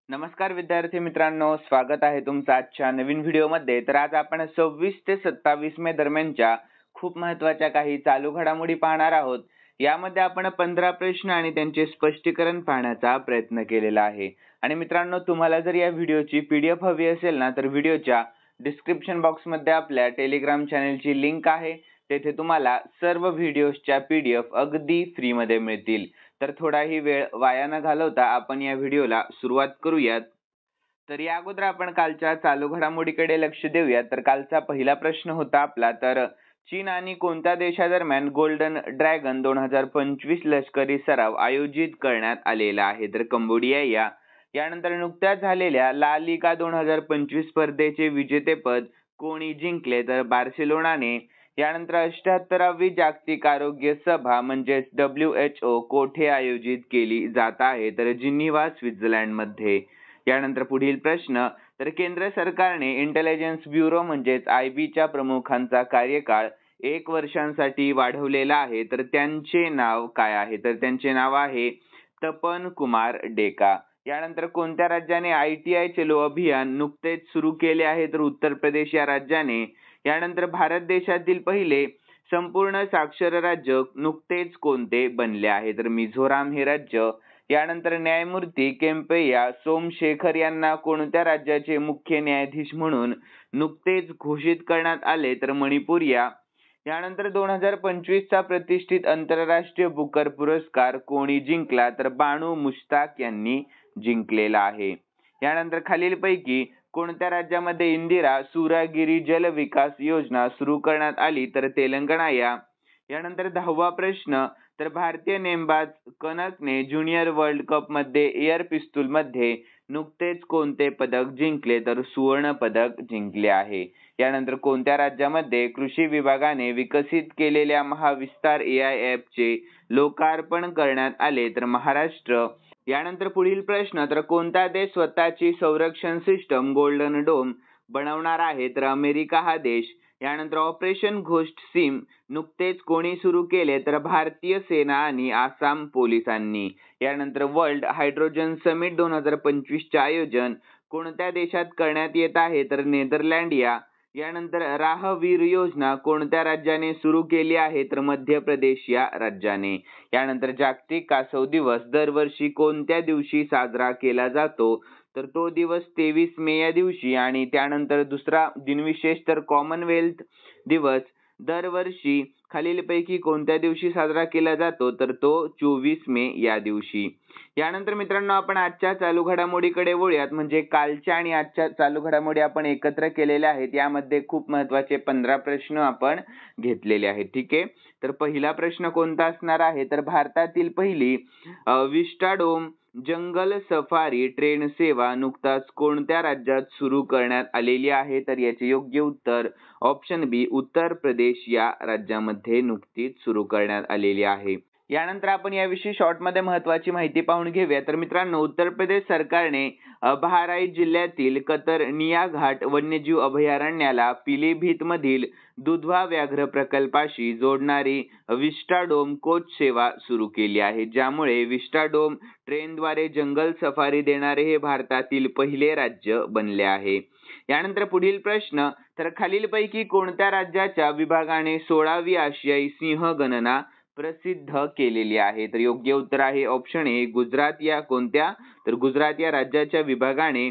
नमस्कार विद्यार्थी मित्रांनो, स्वागत आहे तुमचं आजच्या नवीन व्हिडिओमध्ये। तर आज आपण 26 ते 27 मे दरम्यानच्या खूप महत्त्वाच्या काही चालू घडामोडी पाहणार आहोत। यामध्ये आपण 15 प्रश्न आणि त्यांचे स्पष्टीकरण पाहण्याचा प्रयत्न केलेला आहे। आणि मित्रांनो, तुम्हाला जर या व्हिडिओची PDF हवी असेल ना, तर व्हिडिओच्या डिस्क्रिप्शन बॉक्समध्ये आपल्या टेलिग्राम चॅनलची लिंक आहे। तेथे तुम्हाला सर्व व्हिडिओजच्या PDF अगदी फ्रीमध्ये मिळतील। तर थोडाही वेळ वाया न घालवता आपण या व्हिडिओला सुरुवात करूयात। तर या अगोदर आपण कालच्या चालू घडामोडीकडे लक्ष देऊयात। तर कालचा पहिला प्रश्न होता आपला, तर चीन आणि कोणत्या देशादरम्यान गोल्डन ड्रॅगन 2025 लष्करी सराव आयोजित करण्यात आलेला आहे? तर कंबोडिया। यानंतर नुकत्याच झालेल्या ला लिगा 2025 स्पर्धेचे विजेतेपद कोणी जिंकले? तर बार्सिलोनाने। यानंतर 78वी जागतिक आरोग्य सभा म्हणजेच WHO कोठे आयोजित केली जात आहे? तर जिनिव्हा, स्वित्झर्लंडमध्ये। यानंतर पुढील प्रश्न, तर केंद्र सरकारने इंटेलिजन्स ब्युरो म्हणजेच IB च्या प्रमुखांचा कार्यकाळ 1 वर्षांसाठी वाढवलेला आहे। तर त्यांचे नाव काय आहे? तर त्यांचे नाव आहे तपन कुमार डेका। यानंतर कोणत्या राज्याने ITI चलो अभियान नुकतेच सुरू केले आहे? तर उत्तर प्रदेश या राज्याने। यानंतर भारत देशातील पहिले संपूर्ण साक्षर राज्य नुकतेच कोणते बनले आहे? तर मिझोराम हे राज्य। यानंतर न्यायमूर्ती केम्पैया सोमशेखर यांना कोणत्या राज्याचे मुख्य न्यायाधीश म्हणून नुकतेच घोषित करण्यात आले? तर मणिपूर या। यानंतर 2025 चा प्रतिष्ठित आंतरराष्ट्रीय बुकर पुरस्कार कोणी जिंकला? तर बानू मुश्ताक यांनी जिंकलेला आहे। यानंतर खालीलपैकी कोणत्या राज्यामध्ये इंदिरा सुरागिरी जल विकास योजना सुरू करण्यात आली? तर तेलंगणा या। यानंतर 10वा प्रश्न, तर भारतीय नेमबाज कनकने ज्युनियर वर्ल्ड कप मध्ये एअर पिस्तूल मध्ये नुकतेच कोणते पदक जिंकले? तर सुवर्ण पदक जिंकले आहे। यानंतर कोणत्या राज्यामध्ये कृषी विभागाने विकसित केलेल्या महाविस्तार AI ॲपचे लोकार्पण करण्यात आले? तर महाराष्ट्र। यानंतर पुढील प्रश्न, तर कोणता देश स्वतःची संरक्षण सिस्टम गोल्डन डोम बनवणार आहे? तर अमेरिका हा देश। यानंतर ऑपरेशन घोस्ट सिम नुकतेच कोणी सुरू केले? तर भारतीय सेना आणि आसाम पोलिसांनी। यानंतर वर्ल्ड हायड्रोजन समिट 2025 चे आयोजन कोणत्या देशात करण्यात येत आहे? तर नेदरलँड या। यानंतर राहवीर योजना कोणत्या राज्याने सुरू केली आहे? तर मध्य प्रदेश या राज्याने। यानंतर जागतिक कासव दिवस दरवर्षी कोणत्या दिवशी साजरा केला जातो? तर तो दिवस 23 मे या दिवशी। आणि त्यानंतर दुसरा दिनविशेष, तर कॉमनवेल्थ दिवस दरवर्षी खालीलपैकी कोणत्या दिवशी साजरा केला जातो? तर तो 24 मे या दिवशी। यानंतर मित्रांनो, आपण आजच्या चालू घडामोडीकडे वळूयात। म्हणजे कालच्या आणि आजच्या चालू घडामोडी आपण एकत्र केलेल्या आहेत। यामध्ये खूप महत्त्वाचे 15 प्रश्न आपण घेतलेले आहेत। ठीक आहे, तर पहिला प्रश्न कोणता असणार आहे? तर भारतातील पहिली विस्टाडोम जंगल सफारी ट्रेन सेवा नुकताच कोणत्या राज्यात सुरू करण्यात आलेली आहे? तर याचे योग्य उत्तर ऑप्शन बी, उत्तर प्रदेश या राज्यामध्ये नुकतीच सुरू करण्यात आलेली आहे। यानंतर आपण याविषयी शॉर्टमध्ये महत्त्वाची माहिती पाहून घेऊया। तर मित्रांनो, उत्तर प्रदेश सरकारने बहराइच जिल्ह्यातील कतरनिया घाट वन्यजीव अभयारण्याला पिलीभीतमधील दुधवा व्याघ्र प्रकल्पाशी जोडणारी विस्टाडोम कोच सेवा सुरू केली आहे, ज्यामुळे विस्टाडोम ट्रेनद्वारे जंगल सफारी देणारे हे भारतातील पहिले राज्य बनले आहे। यानंतर पुढील प्रश्न, तर खालीलपैकी कोणत्या राज्याच्या विभागाने 16वी आशियाई सिंह गणना प्रसिद्ध केलेली आहे? तर योग्य उत्तर आहे ऑप्शन ए, गुजरात या। कोणत्या? तर गुजरात या राज्याच्या विभागाने।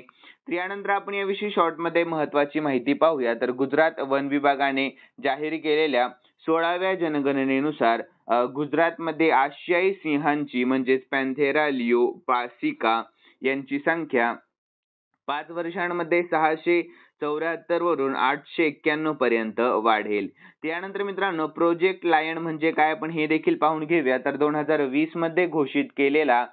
तर यानंतर आपण याविषयी शॉर्टमध्ये महत्त्वाची माहिती पाहूया। तर गुजरात वन विभागाने जाहीर केलेल्या 16व्या जनगणनेनुसार गुजरातमध्ये आशियाई सिंहांची म्हणजेच पॅन्थेरा लिओ पासिका यांची संख्या 5 वर्षांमध्ये 674 वरून 891 पर्यंत वाढेल। त्यानंतर मित्रांनो, प्रोजेक्ट लायन म्हणजे काय आपण हे देखील पाहून घेऊया। तर 2020 मध्ये घोषित केलेला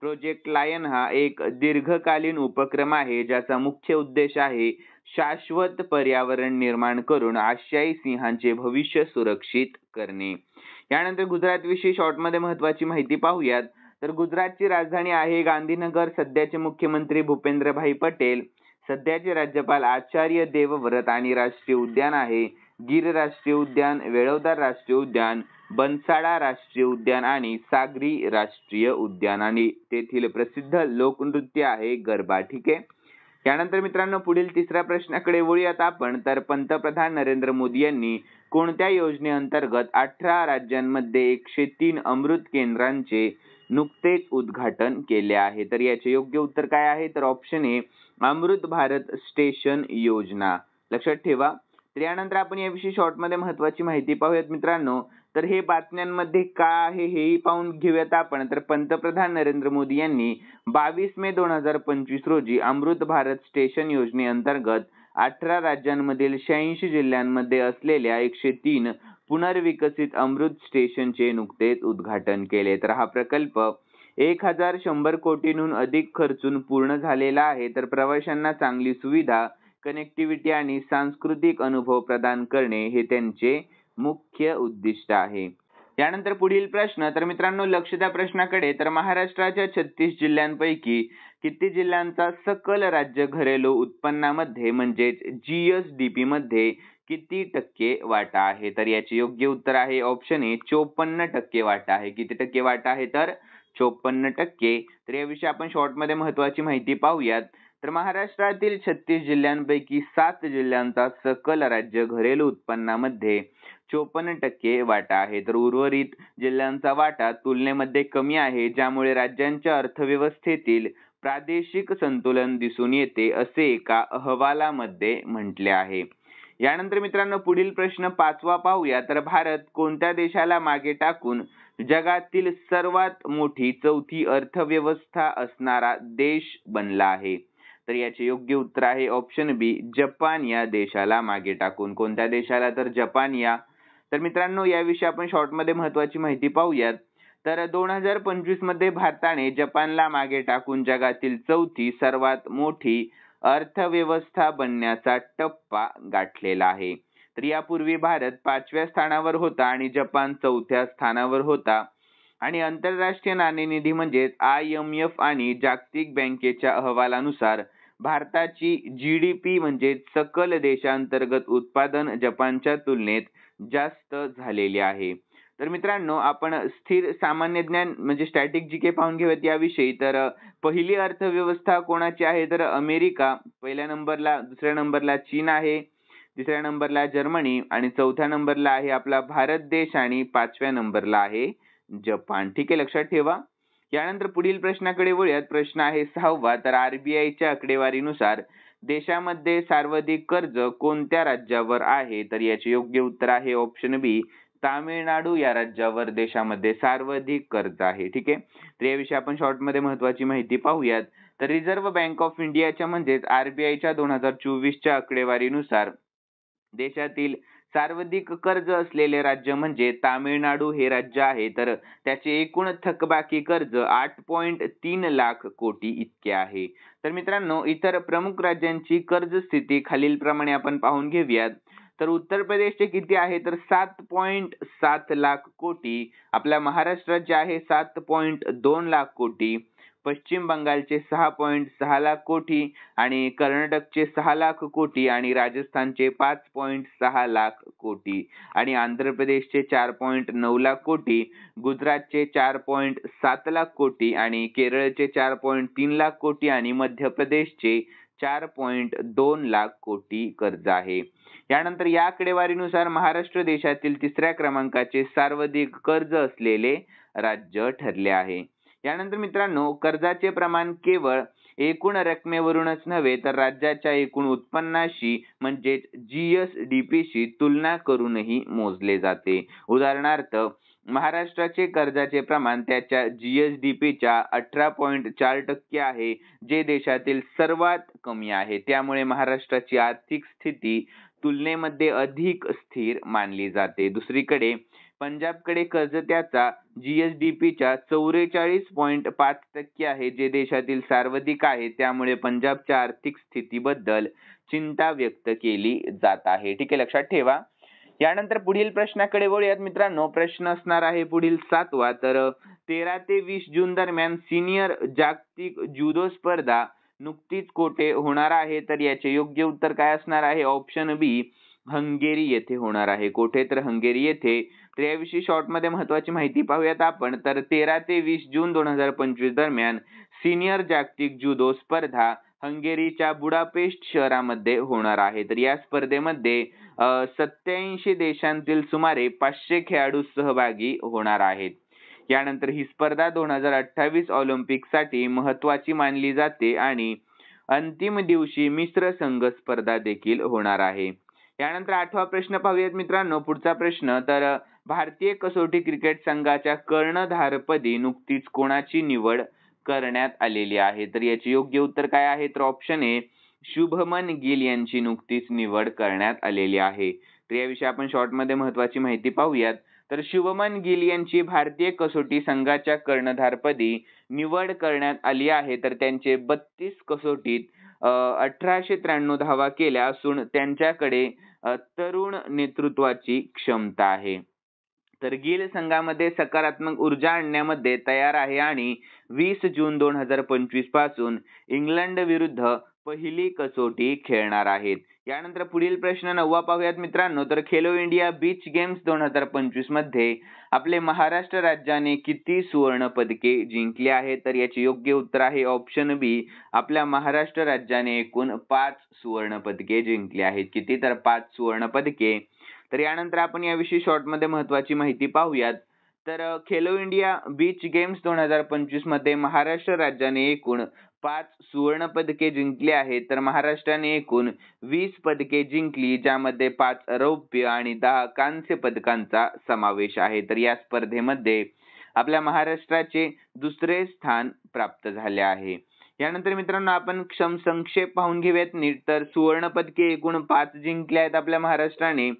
प्रोजेक्ट लायन हा एक दीर्घकालीन उपक्रम आहे, ज्याचा मुख्य उद्देश आहे शाश्वत पर्यावरण निर्माण करून आशियाई सिंहांचे भविष्य सुरक्षित करणे। यानंतर गुजरात विषयी शॉर्टमध्ये महत्त्वाची माहिती पाहूयात। तर गुजरातची राजधानी आहे गांधीनगर। सध्याचे मुख्यमंत्री भूपेंद्रभाई पटेल, सध्याचे राज्यपाल आचार्य देवव्रत आणि राष्ट्रीय उद्यान आहे गीर राष्ट्रीय उद्यान, वेळवदार राष्ट्रीय उद्यान, बनसाडा राष्ट्रीय उद्यान आणि सागरी राष्ट्रीय उद्यान आणि तेथील प्रसिद्ध लोकनृत्य आहे गरबा. ठीक आहे. यानंतर मित्रांनो पुढील तिसऱ्या प्रश्नाकडे वळूयात आपण. तर पंतप्रधान नरेंद्र मोदी यांनी कोणत्या योजनेअंतर्गत 18 राज्यांमध्ये 103 अमृत केंद्रांचे नुकतेच उद्घाटन केले आहे? तर याचे योग्य उत्तर काय आहे? तर option A Amrit Bharat station Yojana. लक्षात ठेवा. तर यानंतर आपण याविषयी शॉर्टमध्ये महत्त्वाची माहिती पाहूयात मित्रांनो. तर हे बातम्यांमध्ये का आहे हेही पाहून घेऊयात आपण. तर पंतप्रधान नरेंद्र मोदी यांनी 22 मे 2025 रोजी अमृत भारत स्टेशन योजनेअंतर्गत 18 राज्यांमधील 86 जिल्ह्यांमध्ये असलेल्या 103 पुनर्विकसित अमृत स्टेशनचे नुकतेच उद्घाटन केले. तर हा प्रकल्प 1100 कोटींहून अधिक खर्चून पूर्ण झालेला आहे. तर प्रवाशांना चांगली सुविधा, कनेक्टिव्हिटी आणि सांस्कृतिक अनुभव प्रदान करणे हे त्यांचे मुख्य उद्दिष्ट आहे. यानंतर पुढील प्रश्न. तर मित्रांनो लक्ष द्या प्रश्नाकडे. तर महाराष्ट्राच्या 36 जिल्ह्यांपैकी किती जिल्ह्यांचा सकल राज्य घरेलू उत्पन्नामध्ये म्हणजेच GSDP मध्ये किती टक्के वाटा आहे? तर याचे योग्य उत्तर आहे ऑप्शन ए 54% वाटा आहे. किती टक्के वाटा आहे? तर 54%. तर याविषयी आपण शॉर्टमध्ये महत्त्वाची माहिती पाहूयात. तर महाराष्ट्रातील 36 जिल्ह्यांपैकी 7 जिल्ह्यांचा सकल राज्य घरेलू उत्पन्नामध्ये 54% वाटा आहे. तर उर्वरित जिल्ह्यांचा वाटा तुलनेमध्ये कमी आहे, ज्यामुळे राज्यांच्या अर्थव्यवस्थेतील प्रादेशिक संतुलन दिसून येते असे एका अहवालामध्ये म्हटले आहे. यानंतर मित्रांनो पुढील प्रश्न 5वा पाहूया. तर भारत कोणत्या देशाला मागे टाकून जगातील सर्वात मोठी 4थी अर्थव्यवस्था असणारा देश बनला आहे? तर याचे योग्य उत्तर आहे ऑप्शन बी जपान या देशाला मागे टाकून. कोणत्या देशाला? तर जपान या. तर मित्रांनो याविषयी आपण शॉर्टमध्ये महत्त्वाची माहिती पाहूयात. तर 2025 मध्ये भारताने जपानला मागे टाकून जगातील 4थी सर्वात मोठी अर्थव्यवस्था बनण्याचा टप्पा गाठलेला आहे. तर यापूर्वी भारत 5व्या स्थानावर होता आणि जपान 4थ्या स्थानावर होता. आणि आंतरराष्ट्रीय नाणेनिधी म्हणजेच IMF आणि जागतिक बँकेच्या अहवालानुसार भारताची GDP म्हणजे सकल देशांतर्गत उत्पादन जपानच्या तुलनेत जास्त झालेली आहे. तर मित्रांनो आपण स्थिर सामान्य ज्ञान म्हणजे स्टॅटिक जीके पाहून घेऊयात याविषयी. तर पहिली अर्थव्यवस्था कोणाची आहे? तर अमेरिका पहिल्या नंबरला, दुसऱ्या नंबरला चीन आहे, तिसऱ्या नंबरला जर्मनी आणि चौथ्या नंबरला आहे आपला भारत देश आणि 5व्या नंबरला आहे जपान. ठीक आहे, लक्षात ठेवा. यानंतर पुढील प्रश्नाकडे वळूयात. प्रश्न आहे 6वा. तर RBIच्या आकडेवारीनुसार देशामध्ये सर्वाधिक कर्ज कोणत्या राज्यावर आहे? तर याचे योग्य उत्तर आहे ऑप्शन बी तामिळनाडू या राज्यावर देशामध्ये सर्वाधिक कर्ज आहे. ठीक आहे. तर याविषयी आपण शॉर्टमध्ये महत्त्वाची माहिती पाहूयात. तर रिझर्व्ह बँक ऑफ इंडियाच्या म्हणजेच RBIच्या 2024च्या आकडेवारीनुसार देशातील सर्वाधिक कर्ज असलेले राज्य म्हणजे तामिळनाडू हे राज्य आहे. तर त्याचे एकूण थकबाकी कर्ज 8.3 लाख कोटी इतके आहे. तर मित्रांनो इतर प्रमुख राज्यांची कर्ज स्थिती खालीलप्रमाणे आपण पाहून घेऊयात. तर उत्तर प्रदेशचे किती आहे? तर 7.7 लाख कोटी. आपल्या महाराष्ट्राचे आहे 7.2 लाख कोटी. पश्चिम बंगालचे 6.6 लाख कोटी आणि कर्नाटकचे 6 लाख कोटी आणि राजस्थानचे 5.6 लाख कोटी आणि आंध्र प्रदेशचे 4.9 लाख कोटी, गुजरातचे 4.7 लाख कोटी आणि केरळचे 4.3 लाख कोटी आणि मध्य प्रदेशचे 4.2 लाख कोटी कर्ज आहे. यानंतर या आकडेवारीनुसार महाराष्ट्र देशातील 3ऱ्या क्रमांकाचे सर्वाधिक कर्ज असलेले राज्य ठरले आहे. यानंतर मित्रांनो कर्जाचे प्रमाण केवळ एकूण रकमेवरूनच नव्हे तर राज्याच्या एकूण उत्पन्नाशी म्हणजेच GSDPशी तुलना करूनही मोजले जाते. उदाहरणार्थ महाराष्ट्राचे कर्जाचे प्रमाण त्याच्या GSDPच्या 18.4% आहे, जे देशातील सर्वात कमी आहे. त्यामुळे महाराष्ट्राची आर्थिक स्थिती तुलनेमध्ये अधिक स्थिर मानली जाते. दुसरीकडे पंजाबकडे कर्ज त्याचा GSDPच्या 44.5% आहे, जे देशातील सर्वाधिक आहे. त्यामुळे पंजाबच्या आर्थिक स्थितीबद्दल चिंता व्यक्त केली जात आहे. ठीक आहे, लक्षात ठेवा. यानंतर पुढील प्रश्नाकडे वळूयात मित्रांनो. प्रश्न असणार आहे पुढील 7वा. तर 13 ते 20 जून दरम्यान सिनियर जागतिक जुदो स्पर्धा नुकतीच कोठे होणार आहे? तर याचे योग्य उत्तर काय असणार आहे? ऑप्शन बी हंगेरी येथे होणार आहे. कोठे? तर हंगेरी येथे. तर याविषयी शॉर्टमध्ये महत्त्वाची माहिती पाहूयात आपण. तर 13 ते 20 जून 2025 दरम्यान सिनियर जागतिक जुदो स्पर्धा हंगेरीच्या बुडापेस्ट शहरामध्ये होणार आहे. तर या स्पर्धेमध्ये 87 देशांतील सुमारे 500 खेळाडू सहभागी होणार आहेत. यानंतर ही स्पर्धा 2028 ऑलिम्पिकसाठी महत्त्वाची मानली जाते आणि अंतिम दिवशी मिश्र संघ स्पर्धा देखील होणार आहे. यानंतर 8वा प्रश्न पाहूयात मित्रांनो. पुढचा प्रश्न तर भारतीय कसोटी क्रिकेट संघाच्या कर्णधारपदी नुकतीच कोणाची निवड करण्यात आलेली आहे? तर याचे योग्य उत्तर काय आहे? तर ऑप्शन ए शुभमन गिल यांची नुकतीच निवड करण्यात आलेली आहे. तर याविषयी आपण शॉर्टमध्ये महत्त्वाची माहिती पाहूयात. तर शुभमन गिल यांची भारतीय कसोटी संघाच्या कर्णधारपदी निवड करण्यात आली आहे. तर त्यांचे 32 कसोटीत 1893 धावा केल्या असून त्यांच्याकडे तरुण नेतृत्वाची क्षमता आहे. तर गिल संघामध्ये सकारात्मक ऊर्जा आणण्यामध्ये तयार आहे आणि 20 जून 2025 पासून इंग्लंड विरुद्ध पहिली कसोटी खेळणार आहेत. यानंतर पुढील प्रश्न 9वा पाहूयात मित्रांनो. तर खेलो इंडिया बीच गेम्स 2025 मध्ये आपले महाराष्ट्र राज्याने किती सुवर्ण पदके जिंकली आहेत? तर याचे योग्य उत्तर आहे ऑप्शन बी. आपल्या महाराष्ट्र राज्याने एकूण 5 सुवर्ण पदके जिंकली आहेत. किती? तर 5 सुवर्ण पदके. तर यानंतर आपण याविषयी शॉर्टमध्ये महत्त्वाची माहिती पाहूयात. तर खेलो इंडिया बीच गेम्स 2025 मध्ये महाराष्ट्र राज्याने एकूण 5 सुवर्ण पदके जिंकली आहेत. तर महाराष्ट्राने एकूण 20 पदके जिंकली, ज्यामध्ये 5 रौप्य आणि 10 कांस्य पदकांचा समावेश आहे. तर या स्पर्धेमध्ये आपल्या महाराष्ट्राचे दुसरे स्थान प्राप्त झाले आहे. यानंतर मित्रांनो आपण संक्षेप पाहून घेऊयात नीट. तर सुवर्ण पदके एकूण 5 जिंकले आहेत आपल्या महाराष्ट्राने,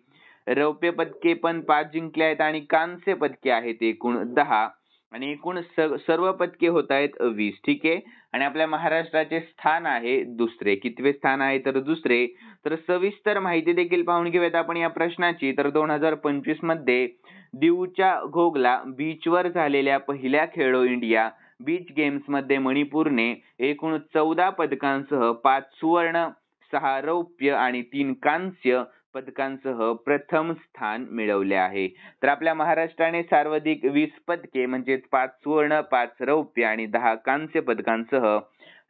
रौप्य पदके पण 5 जिंकले आहेत आणि कांस्य पदके आहेत एकूण 10 आणि एकूण सर्व पदके होत आहेत 20. ठीक आहे. आणि आपल्या महाराष्ट्राचे स्थान आहे दुसरे. कितवे स्थान आहे? तर दुसरे. तर सविस्तर माहिती देखील पाहून घेऊयात आपण या प्रश्नाची. तर 2025 मध्ये दीवच्या घोगला बीचवर झालेल्या पहिल्या खेलो इंडिया बीच गेम्स मध्ये मणिपूरने एकूण 14 पदकांसह 5 सुवर्ण, 6 रौप्य आणि 3 कांस्य पदकांसह प्रथम स्थान मिळवले आहे. तर आपल्या महाराष्ट्राने सर्वाधिक 20 पदके म्हणजेच 5 सुवर्ण, 5 रौप्य आणि 10 कांस्य पदकांसह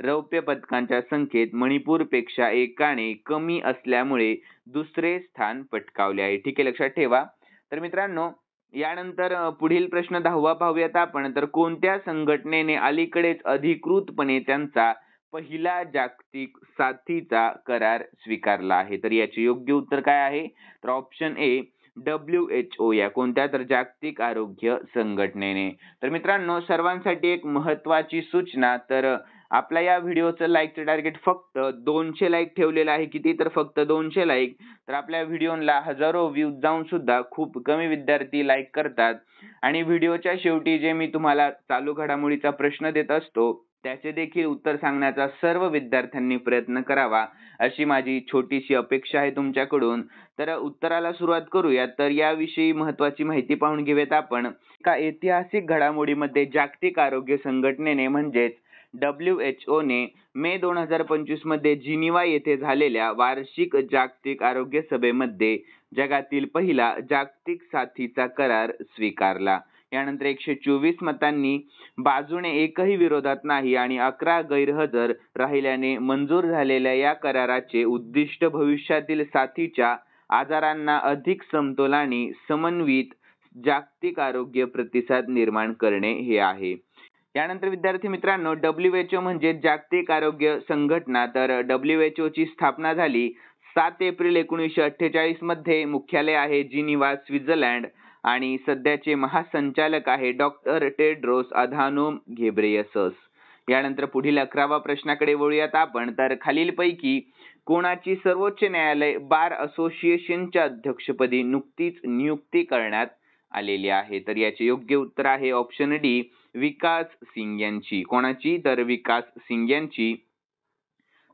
रौप्य पदकांच्या संख्येत मणिपूरपेक्षा एकाने कमी असल्यामुळे दुसरे स्थान पटकावले आहे. ठीक आहे, लक्षात ठेवा. तर मित्रांनो यानंतर पुढील प्रश्न 10वा पाहूयात आपण. तर कोणत्या संघटनेने अलीकडेच अधिकृतपणे त्यांचा पहिला जागतिक साथीचा करार स्वीकारला आहे? तर याचे योग्य उत्तर काय आहे? तर ऑप्शन ए WHO या कोणत्या? तर जागतिक आरोग्य संघटनेने. तर मित्रांनो सर्वांसाठी एक महत्त्वाची सूचना. तर आपल्या या व्हिडिओचं लाईकचं टार्गेट फक्त 200 लाईक ठेवलेलं आहे. किती? तर फक्त 200 लाईक. तर आपल्या व्हिडिओला हजारो व्ह्यूज जाऊन सुद्धा खूप कमी विद्यार्थी लाईक करतात. आणि व्हिडिओच्या शेवटी जे मी तुम्हाला चालू घडामोडीचा प्रश्न देत असतो त्याचे देखील उत्तर सांगण्याचा सर्व विद्यार्थ्यांनी प्रयत्न करावा, अशी माझी छोटीशी अपेक्षा आहे तुमच्याकडून. तर उत्तराला सुरुवात करूया. तर याविषयी महत्त्वाची माहिती पाहून घेऊयात आपण. का ऐतिहासिक घडामोडीमध्ये जागतिक आरोग्य संघटनेने म्हणजेच WHO ने मे 2025 मध्ये जिनिव्हा येथे झालेल्या वार्षिक जागतिक आरोग्य सभेमध्ये जगातील पहिला जागतिक साथीचा करार स्वीकारला. यानंतर 124 मतांनी बाजूने एकही विरोधात नाही आणि 11 गैरहजर राहिल्याने मंजूर झालेल्या या कराराचे उद्दिष्ट भविष्यातील साथीच्या आजारांना अधिक समतोल आणि समन्वित जागतिक आरोग्य प्रतिसाद निर्माण करणे हे आहे. यानंतर विद्यार्थी मित्रांनो WHO म्हणजे जागतिक आरोग्य संघटना. तर WHO ची स्थापना झाली 7 एप्रिल 1948 मध्ये. मुख्यालय आहे जिनिव्हा, स्वित्झर्लंड आणि सध्याचे महासंचालक आहे डॉक्टर टेड्रोस अधानोम घेब्रेयेसस. यानंतर पुढील 11वा प्रश्नाकडे वळूयात आपण. तर खालीलपैकी कोणाची सर्वोच्च न्यायालय बार असोसिएशनच्या अध्यक्षपदी नुकतीच नियुक्ती करण्यात आलेली आहे? तर याचे योग्य उत्तर आहे ऑप्शन डी विकास सिंग यांची. कोणाची? तर विकास सिंग यांची.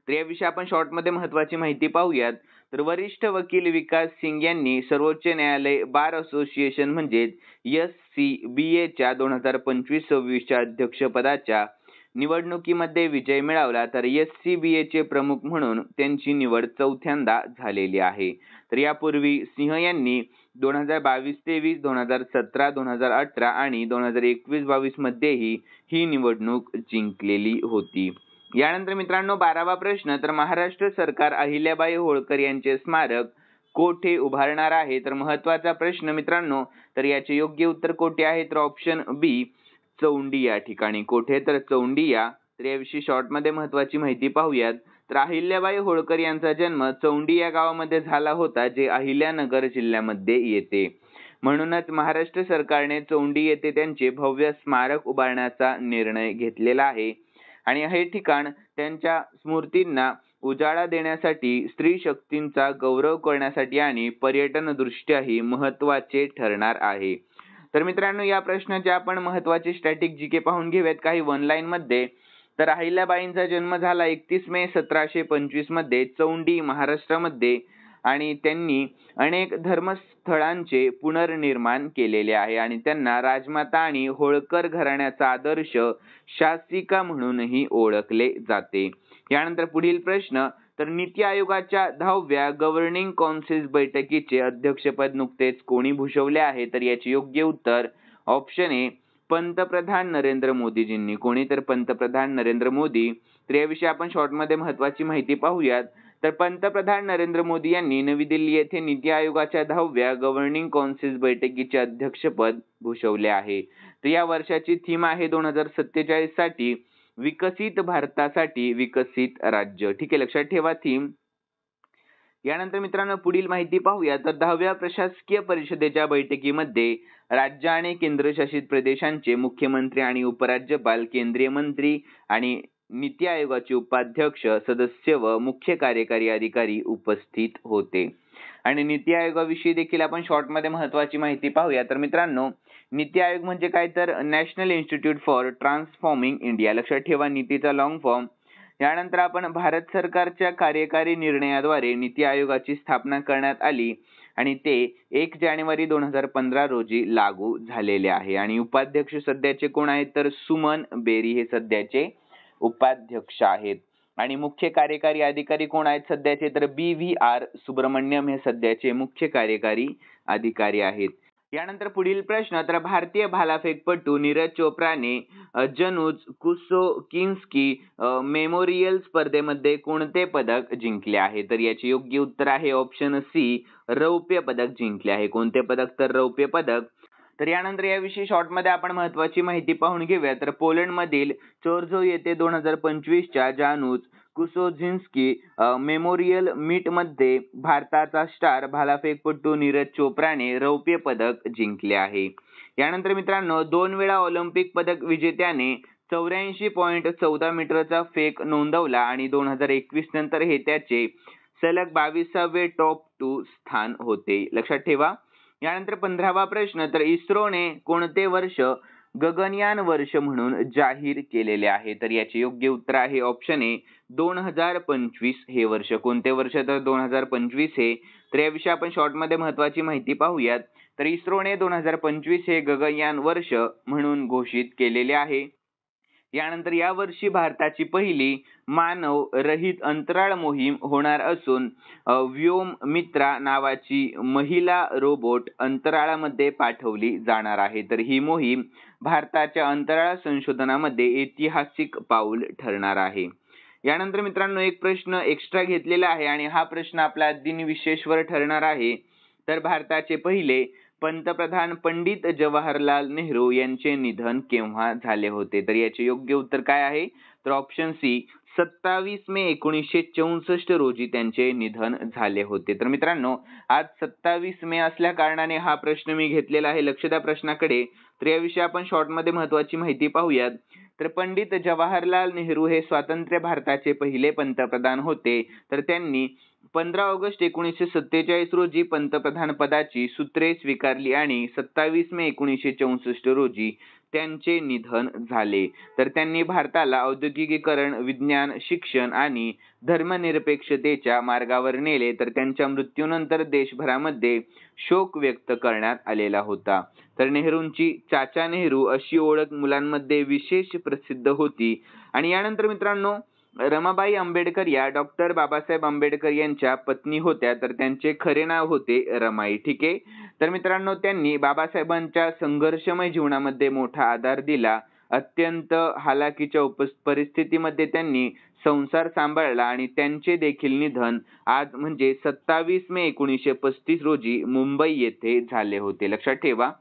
तर याविषयी आपण शॉर्टमध्ये महत्त्वाची माहिती पाहूयात. तर वरिष्ठ वकील विकास सिंग यांनी सर्वोच्च न्यायालय बार असोसिएशन म्हणजेच SCBA च्या 2025-26 च्या अध्यक्षपदाच्या निवडणुकीमध्ये विजय मिळवला, तर SCBAचे प्रमुख म्हणून त्यांची निवड चौथ्यांदा झालेली आहे. तर यापूर्वी सिंह यांनी 2022-23, 2017, 2018 आणि 2021-22 मध्येही ही निवडणूक जिंकलेली होती. यानंतर मित्रांनो 12वा प्रश्न, तर महाराष्ट्र सरकार अहिल्याबाई होळकर यांचे स्मारक कोठे उभारणार आहे? तर महत्त्वाचा प्रश्न मित्रांनो, तर याचे योग्य उत्तर कोठे आहे? तर ऑप्शन बी चौंडी या ठिकाणी. कोठे? तर चौंडी या. तर याविषयी शॉर्ट मध्ये महत्त्वाची माहिती पाहूयात. तर अहिल्याबाई होळकर यांचा जन्म चौंडी या गावामध्ये झाला होता, जे अहिल्यानगर जिल्ह्यामध्ये येते. म्हणूनच महाराष्ट्र सरकारने चौंडी येथे त्यांचे भव्य स्मारक उभारण्याचा निर्णय घेतलेला आहे. आणि हे ठिकाण त्यांच्या स्मृतींना उजाळा देण्यासाठी, स्त्री शक्तींचा गौरव करण्यासाठी आणि पर्यटन दृष्ट्याही महत्त्वाचे ठरणार आहे. तर मित्रांनो या प्रश्नाचे आपण महत्त्वाचे स्टॅटिक जीके पाहून घेऊयात काही वन लाईन मध्ये. तर अहिल्याबाईंचा जन्म झाला 31 मे 1725 मध्ये चौंडी महाराष्ट्रामध्ये आणि त्यांनी अनेक धर्मस्थळांचे पुनर्निर्माण केलेले आहे आणि त्यांना राजमाता आणि होळकर घराण्याचा आदर्श शासिका म्हणूनही ओळखले जाते. यानंतर पुढील प्रश्न, तर नीती आयोगाच्या 10व्या गव्हर्निंग कौन्सिल बैठकीचे अध्यक्षपद नुकतेच कोणी भूषवले आहे? तर याचे योग्य उत्तर ऑप्शन ए पंतप्रधान नरेंद्र मोदीजींनी. कोणी? तर पंतप्रधान नरेंद्र मोदी. तर याविषयी आपण शॉर्ट मध्ये महत्त्वाची माहिती पाहूयात. तर पंतप्रधान नरेंद्र मोदी यांनी नवी दिल्ली येथे नीती आयोगाच्या 10व्या गव्हर्निंग कौन्सिल बैठकीचे अध्यक्षपद भूषवले आहे. तर या वर्षाची थीम आहे 2047 साठी विकसित भारतासाठी विकसित राज्य. ठीक आहे, लक्षात ठेवा थीम. यानंतर मित्रांनो पुढील माहिती पाहूया. तर 10व्या प्रशासकीय परिषदेच्या बैठकीमध्ये राज्य आणि केंद्रशासित प्रदेशांचे मुख्यमंत्री आणि उपराज्यपाल, केंद्रीय मंत्री आणि नीती आयोगाचे उपाध्यक्ष, सदस्य व मुख्य कार्यकारी अधिकारी उपस्थित होते. आणि नीती आयोगाविषयी देखील आपण शॉर्ट मध्ये महत्त्वाची माहिती पाहूया. तर मित्रांनो नीती आयोग म्हणजे काय? तर national institute for transforming India. लक्षात ठेवा नीतीचा लॉंग फॉर्म. यानंतर आपण भारत सरकारच्या कार्यकारी निर्णयाद्वारे नीती आयोगाची स्थापना करण्यात आली आणि ते 1 जानेवारी 2015 रोजी लागू झालेले आहे. आणि उपाध्यक्ष सध्याचे कोण आहेत? तर सुमन बेरी हे सध्याचे उपाध्यक्ष आहेत. आणि मुख्य कार्यकारी अधिकारी कोण आहेत सध्याचे? तर BVR सुब्रमण्यम हे सध्याचे मुख्य कार्यकारी अधिकारी आहेत. यानंतर पुढील प्रश्न, तर भारतीय भालाफेकपटू नीरज चोप्राने जनुज कुसोकिन्स्की मेमोरियल स्पर्धेमध्ये कोणते पदक जिंकले आहे? तर याचे योग्य उत्तर आहे ऑप्शन सी रौप्य पदक जिंकले आहे. कोणते पदक? तर रौप्य पदक. तर यानंतर याविषयी शॉर्ट मध्ये आपण महत्त्वाची माहिती पाहून घेऊया. तर पोलंड मधील चोर्झो येथे 2025च्या जानुज कुसोझिन्स्की मेमोरियल मीट मध्ये भारताचा स्टार भालाफेकपटू नीरज चोप्राने रौप्य पदक जिंकले आहे. यानंतर मित्रांनो 2 वेळा ऑलिम्पिक पदक विजेत्याने 84.14 मीटरचा फेक नोंदवला आणि 2021 नंतर हे त्याचे सलग 22वे टॉप 2 स्थान होते. लक्षात ठेवा. यानंतर 15वा प्रश्न, तर इस्रोने कोणते वर्ष गगनयान वर्ष म्हणून जाहीर केलेले आहे? तर याचे योग्य उत्तर आहे ऑप्शन ए 2025 हे वर्ष. कोणते वर्ष? तर 2025 हे. तर याविषयी आपण शॉर्ट मध्ये महत्त्वाची माहिती पाहूयात. तर इस्रोने 2025 हे गगनयान वर्ष म्हणून घोषित केलेले आहे. यानंतर या वर्षी भारताची पहिली मानव रहित अंतराळ मोहीम होणार असून व्योममित्रा नावाची महिला रोबोट अंतराळामध्ये पाठवली जाणार आहे. तर ही मोहीम भारताच्या अंतराळ संशोधनामध्ये ऐतिहासिक पाऊल ठरणार आहे. यानंतर मित्रांनो एक प्रश्न एक्स्ट्रा घेतलेला आहे आणि हा प्रश्न आपला दिनविशेषवर ठरणार आहे. तर भारताचे पहिले पंतप्रधान पंडित जवाहरलाल नेहरू यांचे निधन केव्हा झाले होते? तर याचे योग्य उत्तर काय आहे? तर ऑप्शन सी 27 मे 1964 रोजी त्यांचे निधन झाले होते. तर मित्रांनो आज 27 मे असल्या कारणाने हा प्रश्न मी घेतलेला आहे. लक्ष द्या प्रश्नाकडे. तर याविषयी आपण शॉर्ट मध्ये महत्त्वाची माहिती पाहूयात. तर पंडित जवाहरलाल नेहरू हे स्वातंत्र्य भारताचे पहिले पंतप्रधान होते. तर त्यांनी 15 ऑगस्ट 1947 रोजी पंतप्रधान पदाची सूत्रे स्वीकारली आणि 27 मे 1964 रोजी त्यांचे निधन झाले. तर त्यांनी भारताला औद्योगिकीकरण, विज्ञान, शिक्षण आणि धर्मनिरपेक्षतेच्या मार्गावर नेले. तर त्यांच्या मृत्यूनंतर देशभरामध्ये शोक व्यक्त करण्यात आलेला होता. तर नेहरूंची चाचा नेहरू अशी ओळख मुलांमध्ये विशेष प्रसिद्ध होती. आणि यानंतर मित्रांनो रमाबाई आंबेडकर या डॉक्टर बाबासाहेब आंबेडकर यांच्या पत्नी होत्या, तर त्यांचे खरे नाव होते रमाई. ठीक आहे. तर मित्रांनो त्यांनी बाबासाहेबांच्या संघर्षमय जीवनामध्ये मोठा आधार दिला. अत्यंत हालाकीच्या परिस्थितीमध्ये त्यांनी संसार सांभाळला आणि त्यांचे देखील निधन आज म्हणजे 27 मे 1935 रोजी मुंबई येथे झाले होते. लक्षात ठेवा.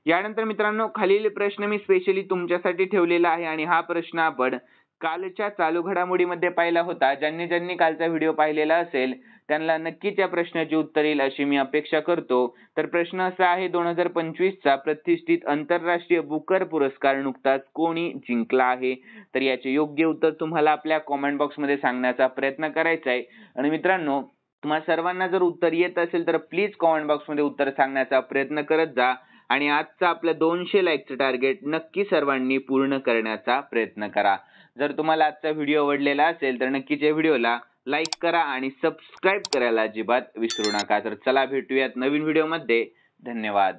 यानंतर मित्रांनो खालील प्रश्न मी स्पेशली तुमच्यासाठी ठेवलेला आहे आणि हा प्रश्न आपण कालच्या चालू घडामोडीमध्ये पाहिला होता. ज्यांनी कालचा व्हिडिओ पाहिलेला असेल त्यांना नक्कीच या प्रश्नाची उत्तर येईल अशी मी अपेक्षा करतो. तर प्रश्न असा आहे, 2025 चा प्रतिष्ठित आंतरराष्ट्रीय बुकर पुरस्कार नुकताच कोणी जिंकला आहे? तर याचे योग्य उत्तर तुम्हाला आपल्या कॉमेंट बॉक्समध्ये सांगण्याचा प्रयत्न करायचा आहे. आणि मित्रांनो तुम्हा सर्वांना जर उत्तर येत असेल तर प्लीज कॉमेंट बॉक्समध्ये उत्तर सांगण्याचा प्रयत्न करत जा आणि आजचं आपलं 200 लाईकचं टार्गेट नक्की सर्वांनी पूर्ण करण्याचा प्रयत्न करा. जर तुम्हाला आजचा व्हिडिओ आवडलेला असेल तर नक्कीच या व्हिडिओला लाईक करा आणि सबस्क्राईब करायला अजिबात विसरू नका. तर चला भेटूयात नवीन व्हिडिओमध्ये. धन्यवाद.